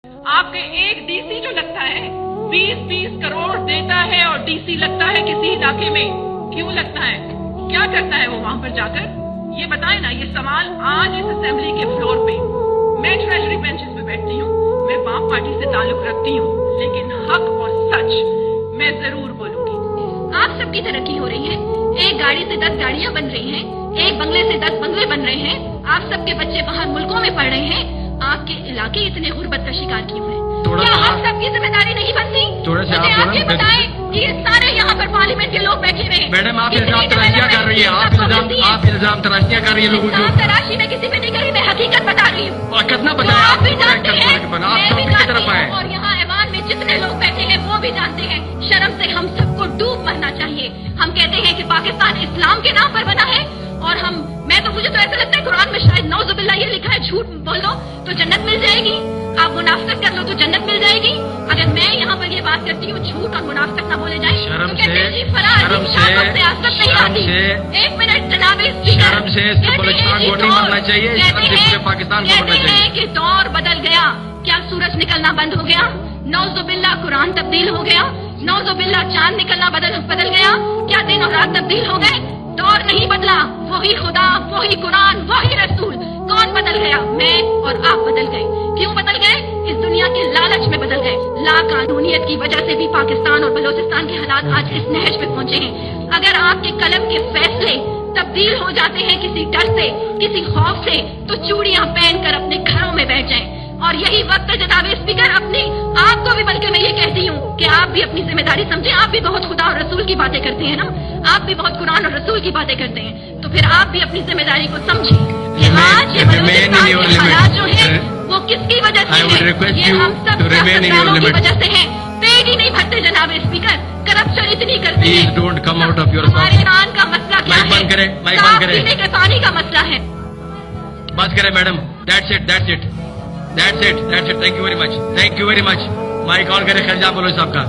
آپ کے ایک ڈی سی جو لگتا ہے 20-20 کروڑ دیتا ہے اور ڈی سی لگتا ہے کسی علاقے میں، کیوں لگتا ہے؟ کیا کرتا ہے وہ وہاں پر جا کر؟ یہ بتائیں نا، یہ سوال آج اس اسمبلی کے فلور پہ میں ٹریجری بینچز پہ بیٹھتی ہوں، میں باپ پارٹی سے تعلق رکھتی ہوں، لیکن حق اور سچ میں ضرور بولوں گی۔ آپ سب کی ترقی ہو رہی ہے، ایک گاڑی سے 10 گاڑیاں بن رہی ہیں، ایک بنگلے سے 10 بنگلے بن رہے ہیں، آپ سب کے بچے باہر ملکوں میں پڑھ رہے ہیں، آپ کے علاقے اتنے غربت کا شکار کیوں ہیں؟ کیا آپ سب کی ذمہ داری نہیں بنتی؟ مجھے آپ یہ بتائیں کہ یہ سارے یہاں پر پارلیمنٹ کے لوگ بیٹھے ہوئے ہیں۔ میڈم آپ الزام تراشیاں کر رہی ہیں، آپ الزام تراشیاں کر رہی ہیں لوگوں کو۔ الزام تراشی میں کسی پہ نہیں کری، میں حقیقت بتا رہی ہوں۔ کتنا بتایا آپ بھی جانتے ہیں، آپ میں بھی کی طرف جانتی آئے ہوں، اور یہاں ایوان میں جتنے لوگ بیٹھے ہیں وہ بھی جانتے ہیں۔ شرم سے ہم سب کو ڈوب مرنا چاہیے۔ ہم کہتے ہیں کہ پاکستان اسلام کے نام پر بنا ہے، اور مجھے تو ایسا لگتا ہے قرآن میں شاید نعوذ باللہ یہ لکھا ہے، جھوٹ بول دو تو جنت مل جائے گی، آپ منافقت کر لو تو جنت مل جائے گی۔ اگر میں یہاں پر یہ بات کرتی ہوں جھوٹ اور منافقت نہ بولے جائیں تو کہتے ہیں جی فرار سیاست نہیں آتی۔ ایک منٹ جناب اسپیکر، کہتے ہیں کہ دور بدل گیا، کیا سورج نکلنا بند ہو گیا؟ نعوذ باللہ قرآن تبدیل ہو گیا؟ نعوذ باللہ چاند نکلنا بدل گیا؟ کیا دن اور رات تبدیل ہو گئے؟ دور نہیں بدلا، وہی خدا، وہی قرآن، وہی رسول۔ کون بدل گیا؟ میں اور آپ بدل گئے۔ کیوں بدل گئے؟ اس دنیا کے لالچ میں بدل گئے۔ لا قانونیت کی وجہ سے بھی پاکستان اور بلوچستان کے حالات آج اس نہج پہ پہنچے ہیں۔ اگر آپ کے قلم کے فیصلے تبدیل ہو جاتے ہیں کسی ڈر سے، کسی خوف سے، تو چوڑیاں پہن کر اپنے گھروں میں بیٹھ جائیں۔ اور یہی وقت ہے جناب اسپیکر، اپنی آپ کو بھی بلکہ میں یہ کہتی ہوں کہ آپ بھی اپنی ذمہ داری سمجھیں۔ آپ بھی بہت خدا اور رسول کی باتیں کرتے ہیں نا، آپ بھی بہت قرآن اور رسول کی باتیں کرتے ہیں، تو پھر آپ بھی اپنی ذمہ داری کو سمجھیں کہ آج یہ بلوچستان کے حالات جو ہیں وہ کس کی وجہ سے ہے؟ یہ ہم سب سیاستدانوں کی وجہ سے ہے۔ پیٹ ہی نہیں بھرتے جناب اسپیکر، کرپشن اتنی کرتے ہیں۔ ہمارے ایران کا مسئلہ کیا ہے؟ صاف پینے کے پانی کا مسئلہ ہے۔ بس کریں madam, that's it. Thank you very much. Mic on کریں خرجہ بولو صاحب کا۔